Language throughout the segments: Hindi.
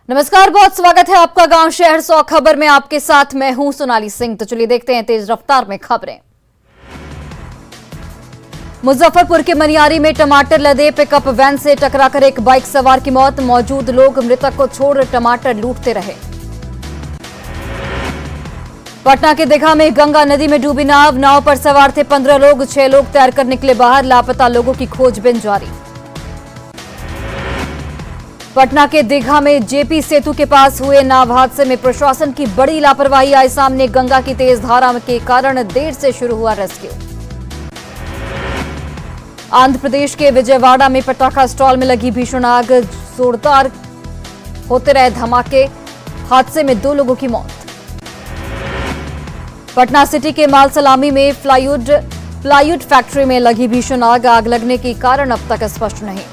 नमस्कार, बहुत स्वागत है आपका गांव शहर 100 खबर में। आपके साथ मैं हूं सोनाली सिंह। तो चलिए देखते हैं तेज रफ्तार में खबरें। मुजफ्फरपुर के मनियारी में टमाटर लदे पिकअप वैन से टकराकर एक बाइक सवार की मौत। मौजूद लोग मृतक को छोड़ टमाटर लूटते रहे। पटना के दीघा में गंगा नदी में डूबी नाव पर सवार थे 15 लोग। 6 लोग तैरकर निकले बाहर। लापता लोगों की खोजबीन जारी। पटना के दीघा में जेपी सेतु के पास हुए नाव हादसे में प्रशासन की बड़ी लापरवाही आई सामने। गंगा की तेज धारा के कारण देर से शुरू हुआ रेस्क्यू। आंध्र प्रदेश के विजयवाड़ा में पटाखा स्टॉल में लगी भीषण आग। जोरदार होते रहे धमाके। हादसे में 2 लोगों की मौत। पटना सिटी के माल सलामी में प्लाईवुड फैक्ट्री में लगी भीषण आग। आग लगने के कारण अब तक स्पष्ट नहीं।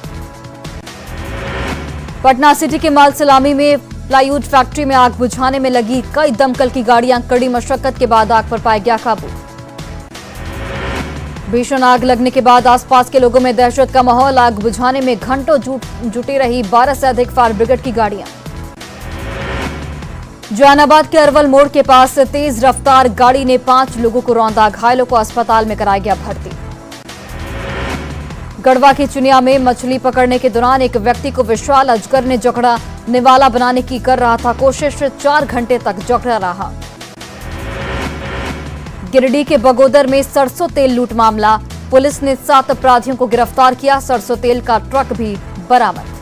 पटना सिटी के माल सलामी में प्लाईवुड फैक्ट्री में आग बुझाने में लगी कई दमकल की गाड़ियां। कड़ी मशक्कत के बाद आग पर पाया गया काबू। भीषण आग लगने के बाद आसपास के लोगों में दहशत का माहौल। आग बुझाने में घंटों जुटी रही 12 से अधिक फायर ब्रिगेड की गाड़ियां। जहानाबाद के अरवल मोड़ के पास तेज रफ्तार गाड़ी ने 5 लोगों को रौंदा। घायलों को अस्पताल में कराया गया भर्ती। गढ़वा की चुनिया में मछली पकड़ने के दौरान एक व्यक्ति को विशाल अजगर ने जकड़ा। निवाला बनाने की कर रहा था कोशिश। 4 घंटे तक जकड़ा रहा। गिरिडीह के बगोदर में सरसों तेल लूट मामला। पुलिस ने 7 अपराधियों को गिरफ्तार किया। सरसों तेल का ट्रक भी बरामद।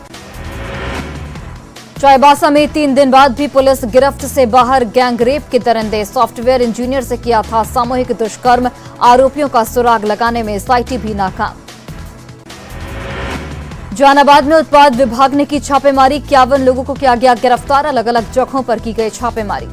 चाईबासा में 3 दिन बाद भी पुलिस गिरफ्त से बाहर। गैंगरेप के दरिंदे। सॉफ्टवेयर इंजीनियर से किया था सामूहिक दुष्कर्म। आरोपियों का सुराग लगाने में एसआईटी भी नाकाम। जहानाबाद में उत्पाद विभाग ने की छापेमारी। 51 लोगों को किया गया गिरफ्तार। अलग अलग जगहों पर की गई छापेमारी।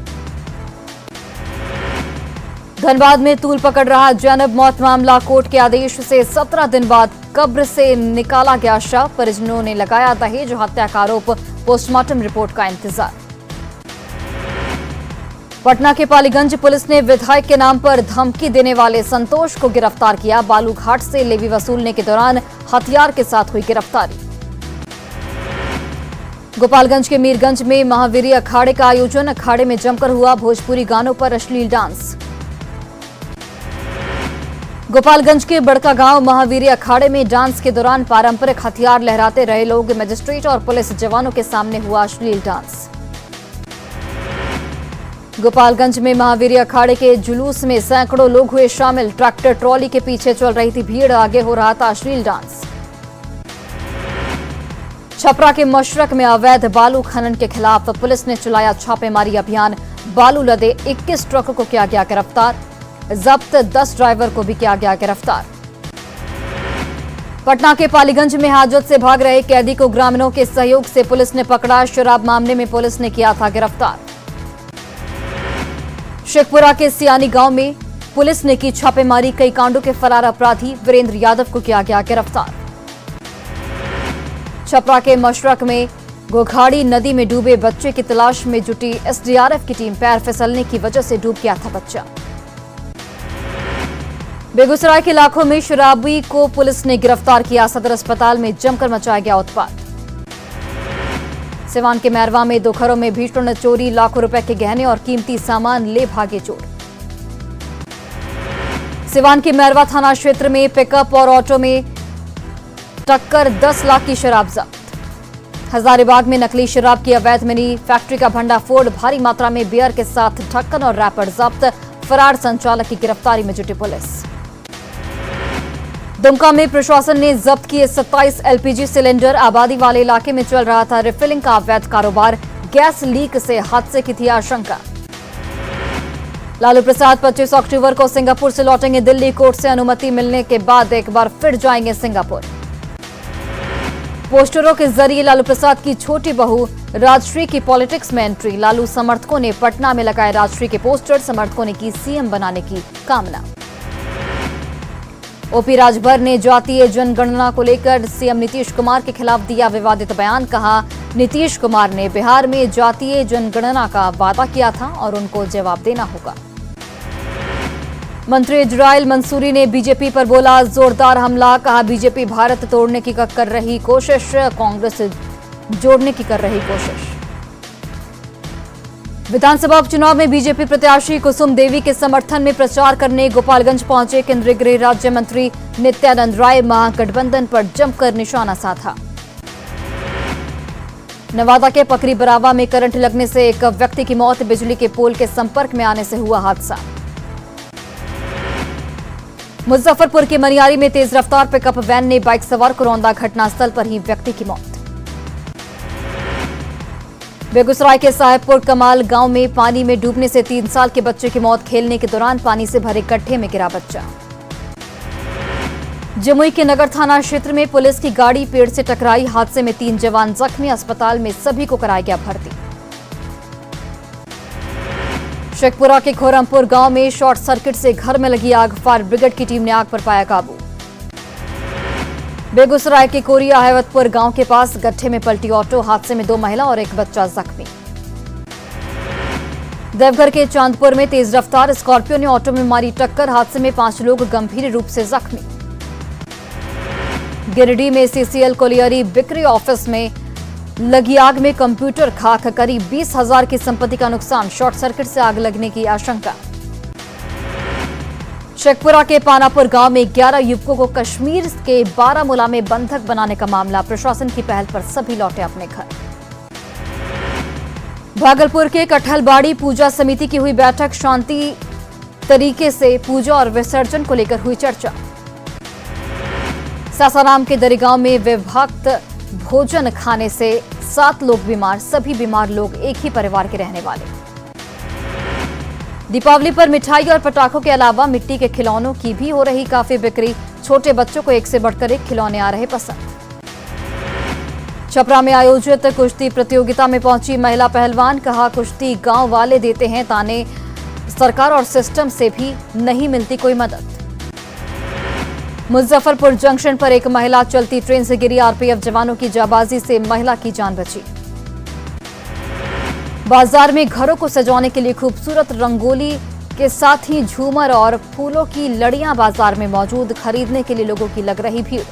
धनबाद में तूल पकड़ रहा जैनब मौत मामला। कोर्ट के आदेश से 17 दिन बाद कब्र से निकाला गया शव। परिजनों ने लगाया दहेज हत्या का आरोप। पोस्टमार्टम रिपोर्ट का इंतजार। पटना के पालीगंज पुलिस ने विधायक के नाम पर धमकी देने वाले संतोष को गिरफ्तार किया। बालूघाट से लेवी वसूलने के दौरान हथियार के साथ हुई गिरफ्तारी। गोपालगंज के मीरगंज में महावीरी अखाड़े का आयोजन। अखाड़े में जमकर हुआ भोजपुरी गानों पर अश्लील डांस। गोपालगंज के बड़का गांव महावीरी अखाड़े में डांस के दौरान पारंपरिक हथियार लहराते रहे लोग। मजिस्ट्रेट और पुलिस जवानों के सामने हुआ अश्लील डांस। गोपालगंज में महावीरी अखाड़े के जुलूस में सैकड़ों लोग हुए शामिल। ट्रैक्टर ट्रॉली के पीछे चल रही थी भीड़। आगे हो रहा था अश्लील डांस। छपरा के मशरक में अवैध बालू खनन के खिलाफ पुलिस ने चलाया छापेमारी अभियान। बालू लदे 21 ट्रकों को किया गया गिरफ्तार। जब्त 10 ड्राइवर को भी किया गया गिरफ्तार। पटना के पालीगंज में हाजत से भाग रहे कैदी को ग्रामीणों के सहयोग से पुलिस ने पकड़ा। शराब मामले में पुलिस ने किया था गिरफ्तार। शेखपुरा के सियानी गांव में पुलिस ने की छापेमारी। कई कांडों के फरार अपराधी वीरेंद्र यादव को किया गया गिरफ्तार। छपरा के मशरक में घोघाड़ी नदी में डूबे बच्चे की तलाश में जुटी एसडीआरएफ की टीम। पैर फिसलने की वजह से डूब गया था बच्चा। बेगूसराय के लाखों में शराबी को पुलिस ने गिरफ्तार किया। सदर अस्पताल में जमकर मचाया गया उत्पात। सिवान के मैरवा में 2 घरों में भीषण चोरी। लाखों रुपए के गहने और कीमती सामान ले भागे चोर। सिवान के मैरवा थाना क्षेत्र में पिकअप और ऑटो में टक्कर। 10 लाख की शराब जब्त। हजारीबाग में नकली शराब की अवैध मिनी फैक्ट्री का भंडाफोड़। भारी मात्रा में बियर के साथ ढक्कन और रैपर जब्त। फरार संचालक की गिरफ्तारी में जुटी पुलिस। दुमका में प्रशासन ने जब्त किए 27 एलपीजी सिलेंडर। आबादी वाले इलाके में चल रहा था रिफिलिंग का अवैध कारोबार। गैस लीक से हादसे की थी आशंका। लालू प्रसाद 25 अक्टूबर को सिंगापुर से लौटेंगे दिल्ली। कोर्ट से अनुमति मिलने के बाद एक बार फिर जाएंगे सिंगापुर। पोस्टरों के जरिए लालू प्रसाद की छोटी बहू राजश्री की पॉलिटिक्स में एंट्री। लालू समर्थकों ने पटना में लगाए राजश्री के पोस्टर। समर्थकों ने की सीएम बनाने की कामना। ओपी राजभर ने जातीय जनगणना को लेकर सीएम नीतीश कुमार के खिलाफ दिया विवादित बयान। कहा, नीतीश कुमार ने बिहार में जातीय जनगणना का वादा किया था और उनको जवाब देना होगा। मंत्री इजराइल मंसूरी ने बीजेपी पर बोला जोरदार हमला। कहा, बीजेपी भारत तोड़ने की कर रही कोशिश, कांग्रेस जोड़ने की कर रही कोशिश। विधानसभा उपचुनाव में बीजेपी प्रत्याशी कुसुम देवी के समर्थन में प्रचार करने गोपालगंज पहुंचे केंद्रीय गृह राज्य मंत्री नित्यानंद राय। महागठबंधन पर जमकर निशाना साधा। नवादा के पकरी बरावा में करंट लगने से एक व्यक्ति की मौत। बिजली के पोल के संपर्क में आने से हुआ हादसा। मुजफ्फरपुर के मनियारी में तेज रफ्तार पिकअप वैन ने बाइक सवार को रौंदा। घटनास्थल पर ही व्यक्ति की मौत। बेगूसराय के साहेबपुर कमाल गांव में पानी में डूबने से 3 साल के बच्चे की मौत। खेलने के दौरान पानी से भरे गड्ढे में गिरा बच्चा। जमुई के नगर थाना क्षेत्र में पुलिस की गाड़ी पेड़ से टकराई। हादसे में 3 जवान जख्मी। अस्पताल में सभी को कराया गया भर्ती। शेखपुरा के खोरमपुर गांव में शॉर्ट सर्किट से घर में लगी आग। फायर ब्रिगेड की टीम ने आग पर पाया काबू। बेगूसराय के कोरिया हैवतपुर गांव के पास गड्ढे में पलटी ऑटो। हादसे में 2 महिला और 1 बच्चा जख्मी। देवघर के चांदपुर में तेज रफ्तार स्कॉर्पियो ने ऑटो में मारी टक्कर। हादसे में 5 लोग गंभीर रूप से जख्मी। गिरिडीह में सीसीएल कोलियरी बिक्री ऑफिस में लगी आग में कंप्यूटर खाक। करीब 20,000 की संपत्ति का नुकसान। शॉर्ट सर्किट से आग लगने की आशंका। शेखपुरा के पानापुर गांव में 11 युवकों को कश्मीर के बारामूला में बंधक बनाने का मामला। प्रशासन की पहल पर सभी लौटे अपने घर। भागलपुर के कटहलबाड़ी पूजा समिति की हुई बैठक। शांति तरीके से पूजा और विसर्जन को लेकर हुई चर्चा। सासाराम के दरिगांव में विभक्त भोजन खाने से 7 लोग बीमार। सभी बीमार लोग एक ही परिवार के रहने वाले। दीपावली पर मिठाई और पटाखों के अलावा मिट्टी के खिलौनों की भी हो रही काफी बिक्री। छोटे बच्चों को एक से बढ़कर एक खिलौने आ रहे पसंद। छपरा में आयोजित कुश्ती प्रतियोगिता में पहुंची महिला पहलवान। कहा, कुश्ती गांव वाले देते हैं ताने, सरकार और सिस्टम से भी नहीं मिलती कोई मदद। मुजफ्फरपुर जंक्शन पर एक महिला चलती ट्रेन से गिरी। आरपीएफ जवानों की जाबाजी से महिला की जान बची। बाजार में घरों को सजाने के लिए खूबसूरत रंगोली के साथ ही झूमर और फूलों की लड़ियां बाजार में मौजूद। खरीदने के लिए लोगों की लग रही भीड़।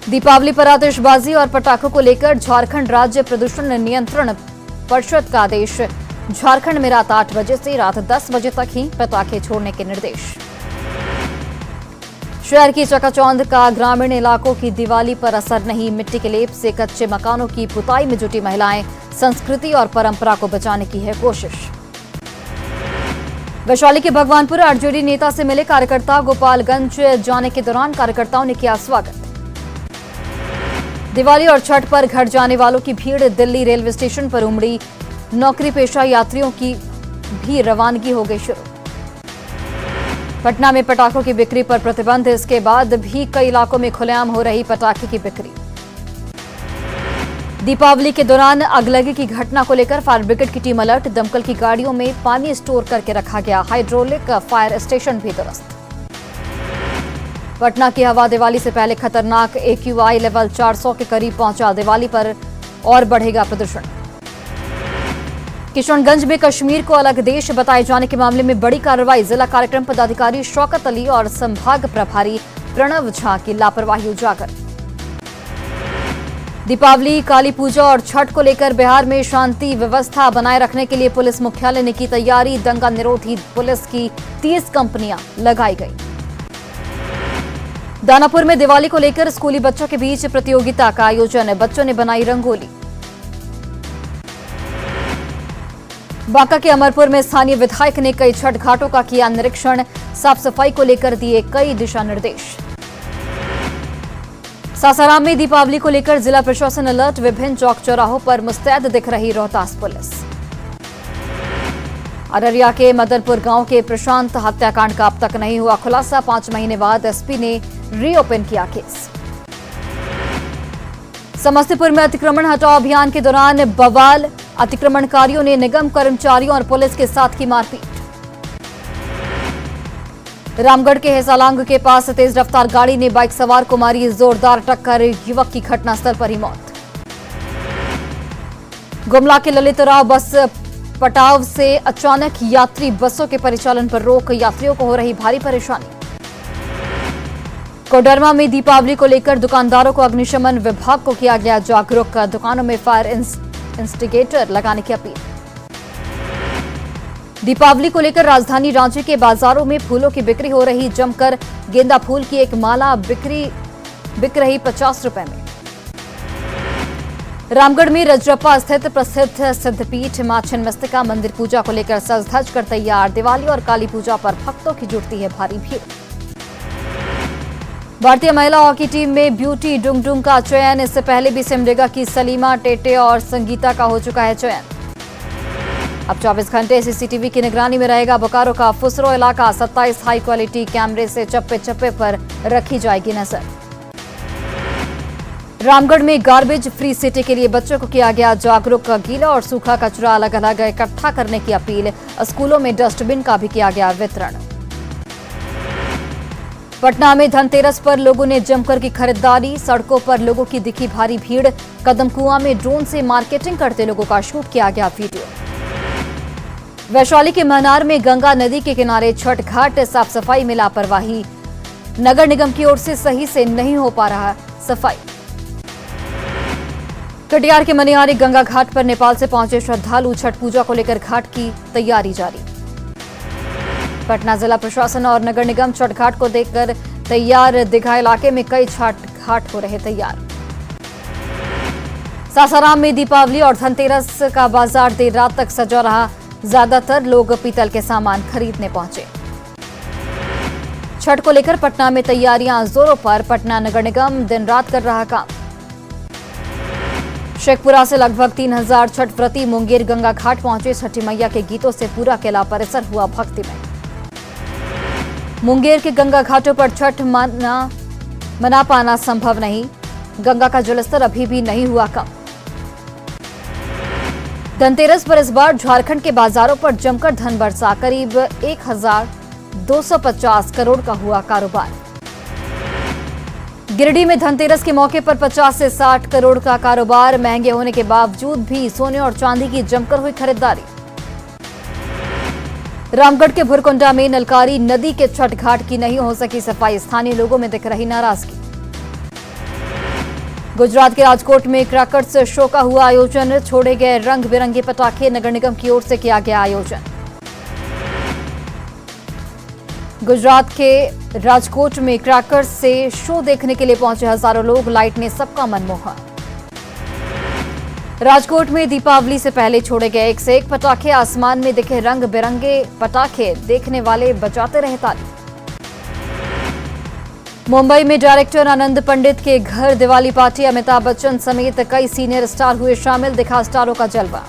दीपावली पर आतिशबाजी और पटाखों को लेकर झारखंड राज्य प्रदूषण नियंत्रण परिषद का आदेश। झारखंड में रात 8 बजे से रात 10 बजे तक ही पटाखे छोड़ने के निर्देश। शहर की चकाचौंध का ग्रामीण इलाकों की दिवाली पर असर नहीं। मिट्टी के लेप से कच्चे मकानों की पुताई में जुटी महिलाएं। संस्कृति और परंपरा को बचाने की है कोशिश। वैशाली के भगवानपुर आरजेडी नेता से मिले कार्यकर्ता। गोपालगंज जाने के दौरान कार्यकर्ताओं ने किया स्वागत। दिवाली और छठ पर घर जाने वालों की भीड़। दिल्ली रेलवे स्टेशन पर उमड़ी। नौकरी पेशा यात्रियों की भी रवानगी हो गई शुरू। पटना में पटाखों की बिक्री पर प्रतिबंध। इसके बाद भी कई इलाकों में खुलेआम हो रही पटाखे की बिक्री। दीपावली के दौरान अगलगी की घटना को लेकर फायर ब्रिगेड की टीम अलर्ट। दमकल की गाड़ियों में पानी स्टोर करके रखा गया। हाइड्रोलिक फायर स्टेशन भी दुरुस्त। पटना की हवा दिवाली से पहले खतरनाक। AQI लेवल 400 के करीब पहुंचा। दिवाली पर और बढ़ेगा प्रदूषण। किशनगंज में कश्मीर को अलग देश बताए जाने के मामले में बड़ी कार्रवाई। जिला कार्यक्रम पदाधिकारी शौकत अली और संभाग प्रभारी प्रणव झा की लापरवाही उजागर। दीपावली, काली पूजा और छठ को लेकर बिहार में शांति व्यवस्था बनाए रखने के लिए पुलिस मुख्यालय ने की तैयारी। दंगा निरोधी पुलिस की 30 कंपनियां लगाई गई। दानापुर में दिवाली को लेकर स्कूली बच्चों के बीच प्रतियोगिता का आयोजन। बच्चों ने बनाई रंगोली। बांका के अमरपुर में स्थानीय विधायक ने कई छठ घाटों का किया निरीक्षण। साफ सफाई को लेकर दिए कई दिशा निर्देश। सासाराम में दीपावली को लेकर जिला प्रशासन अलर्ट। विभिन्न चौक चौराहों पर मुस्तैद दिख रही रोहतास पुलिस। अररिया के मदनपुर गांव के प्रशांत हत्याकांड का अब तक नहीं हुआ खुलासा। 5 महीने बाद एसपी ने रीओपन किया केस। समस्तीपुर में अतिक्रमण हटाओ अभियान के दौरान बवाल। अतिक्रमणकारियों ने निगम कर्मचारियों और पुलिस के साथ की मारपीट। रामगढ़ के हेसालांग के पास तेज रफ्तार गाड़ी ने बाइक सवार को मारी जोरदार टक्कर। युवक की घटनास्थल पर ही मौत। गुमला के ललितराव बस पटाव से अचानक यात्री बसों के परिचालन पर रोक। यात्रियों को हो रही भारी परेशानी। कोडरमा में दीपावली को लेकर दुकानदारों को अग्निशमन विभाग को किया गया जागरूक। दुकानों में फायर इंस्टिगेटर लगाने की अपील। दीपावली को लेकर राजधानी रांची के बाजारों में फूलों की बिक्री हो रही जमकर। गेंदा फूल की एक माला बिक रही 50 रुपए में। रामगढ़ में रजरप्पा स्थित प्रसिद्ध सिद्धपीठ मां छिन्नमस्तिका मंदिर पूजा को लेकर सज धज कर तैयार। दिवाली और काली पूजा पर भक्तों की जुटती है भारी भीड़। भारतीय महिला हॉकी टीम में ब्यूटी डुंगडुंग का चयन। इससे पहले भी सिमडेगा की सलीमा, टेटे और संगीता का हो चुका है चयन। अब 24 घंटे सीसीटीवी की निगरानी में रहेगा बोकारो का फुसरो इलाका। 27 हाई क्वालिटी कैमरे से चप्पे चप्पे पर रखी जाएगी नजर। रामगढ़ में गार्बेज फ्री सिटी के लिए बच्चों को किया गया जागरूक। गीला और सूखा कचरा अलग अलग इकट्ठा करने की अपील। स्कूलों में डस्टबिन का भी किया गया वितरण। पटना में धनतेरस पर लोगों ने जमकर की खरीदारी। सड़कों पर लोगों की दिखी भारी भीड़। कदमकुआं में ड्रोन से मार्केटिंग करते लोगों का शूट किया गया वीडियो। वैशाली के महनार में गंगा नदी के किनारे छठ घाट। साफ सफाई में लापरवाही। नगर निगम की ओर से सही से नहीं हो पा रहा सफाई। कटिहार के मनिहारी गंगा घाट पर नेपाल से पहुंचे श्रद्धालु। छठ पूजा को लेकर घाट की तैयारी जारी। पटना जिला प्रशासन और नगर निगम छठ घाट को देखकर तैयार। दीघा इलाके में कई छठ घाट हो रहे तैयार। सासाराम में दीपावली और धनतेरस का बाजार देर रात तक सजा रहा। ज्यादातर लोग पीतल के सामान खरीदने पहुंचे। छठ को लेकर पटना में तैयारियां जोरों पर। पटना नगर निगम दिन रात कर रहा काम। शेखपुरा से लगभग 3000 छठ व्रती मुंगेर गंगा घाट पहुंचे। छठी मैया के गीतों से पूरा किला परिसर हुआ भक्तिमय। मुंगेर के गंगा घाटों पर छठ मना पाना संभव नहीं। गंगा का जलस्तर अभी भी नहीं हुआ कम। धनतेरस पर इस बार झारखंड के बाजारों पर जमकर धन बरसा। करीब 1250 करोड़ का हुआ कारोबार। गिरिडीह में धनतेरस के मौके पर 50 से 60 करोड़ का कारोबार। महंगे होने के बावजूद भी सोने और चांदी की जमकर हुई खरीदारी। रामगढ़ के भुरकुंडा में नलकारी नदी के छठ घाट की नहीं हो सकी सफाई। स्थानीय लोगों में दिख रही नाराजगी। गुजरात के राजकोट में क्रैकर्स शो का हुआ आयोजन। छोड़े गए रंग बिरंगे पटाखे। नगर निगम की ओर से किया गया आयोजन। गुजरात के राजकोट में क्रैकर्स से शो देखने के लिए पहुंचे हजारों लोग। लाइट ने सबका मन मोहा। राजकोट में दीपावली से पहले छोड़े गए एक से एक पटाखे। आसमान में दिखे रंग बिरंगे पटाखे। देखने वाले बजाते रहे ताली। मुंबई में डायरेक्टर आनंद पंडित के घर दिवाली पार्टी। अमिताभ बच्चन समेत कई सीनियर स्टार हुए शामिल। दिखा स्टारों का जलवा।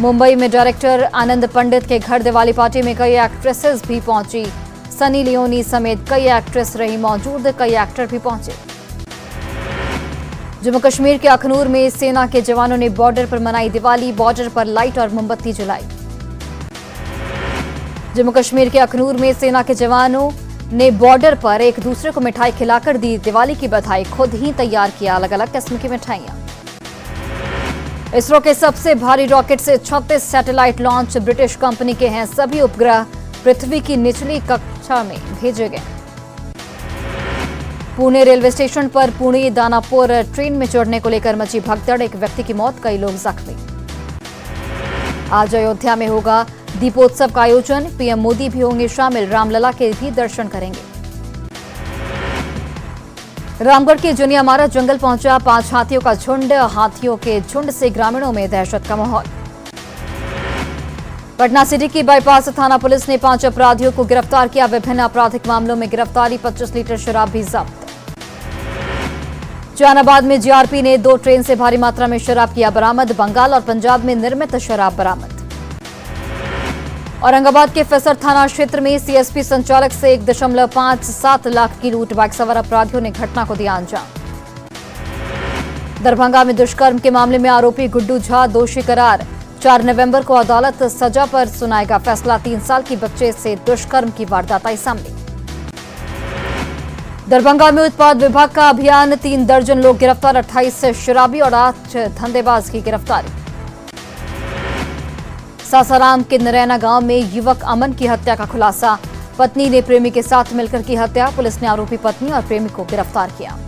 मुंबई में डायरेक्टर आनंद पंडित के घर दिवाली पार्टी में कई एक्ट्रेसेस भी पहुंची। सनी लियोनी समेत कई एक्ट्रेस रही मौजूद। कई एक्टर भी पहुंचे। जम्मू कश्मीर के अखनूर में सेना के जवानों ने बॉर्डर पर मनाई दिवाली। बॉर्डर पर लाइट और मोमबत्ती जलाई। जम्मू कश्मीर के अखनूर में सेना के जवानों ने बॉर्डर पर एक दूसरे को मिठाई खिलाकर दी दिवाली की बधाई। खुद ही तैयार किया अलग अलग किस्म की मिठाइयां। इसरो के सबसे भारी रॉकेट से 36 सैटेलाइट लॉन्च। ब्रिटिश कंपनी के हैं सभी उपग्रह। पृथ्वी की निचली कक्षा में भेजे गए। पुणे रेलवे स्टेशन पर पुणे दानापुर ट्रेन में चढ़ने को लेकर मची भगदड़। एक व्यक्ति की मौत, कई लोग जख्मी। आज अयोध्या में होगा दीपोत्सव का आयोजन। पीएम मोदी भी होंगे शामिल। रामलला के भी दर्शन करेंगे। रामगढ़ के जुनियामारा जंगल पहुंचा 5 हाथियों का झुंड। हाथियों के झुंड से ग्रामीणों में दहशत का माहौल। पटना सिटी की बाईपास थाना पुलिस ने 5 अपराधियों को गिरफ्तार किया। विभिन्न आपराधिक मामलों में गिरफ्तारी। 25 लीटर शराब भी जब्त। जहानाबाद में जीआरपी ने 2 ट्रेन से भारी मात्रा में शराब किया बरामद। बंगाल और पंजाब में निर्मित शराब बरामद। औरंगाबाद के फैसर थाना क्षेत्र में सीएसपी संचालक से 1.57 लाख की लूट। बाइक सवार अपराधियों ने घटना को दिया अंजाम। दरभंगा में दुष्कर्म के मामले में आरोपी गुड्डू झा दोषी करार। 4 नवंबर को अदालत सजा पर सुनाएगा फैसला। 3 साल की बच्चे से दुष्कर्म की वारदात आई सामने। दरभंगा में उत्पाद विभाग का अभियान। 3 दर्जन लोग गिरफ्तार। 28 शराबी और 8 धंधेबाज की गिरफ्तारी। सासाराम के नरैना गांव में युवक अमन की हत्या का खुलासा। पत्नी ने प्रेमी के साथ मिलकर की हत्या। पुलिस ने आरोपी पत्नी और प्रेमी को गिरफ्तार किया।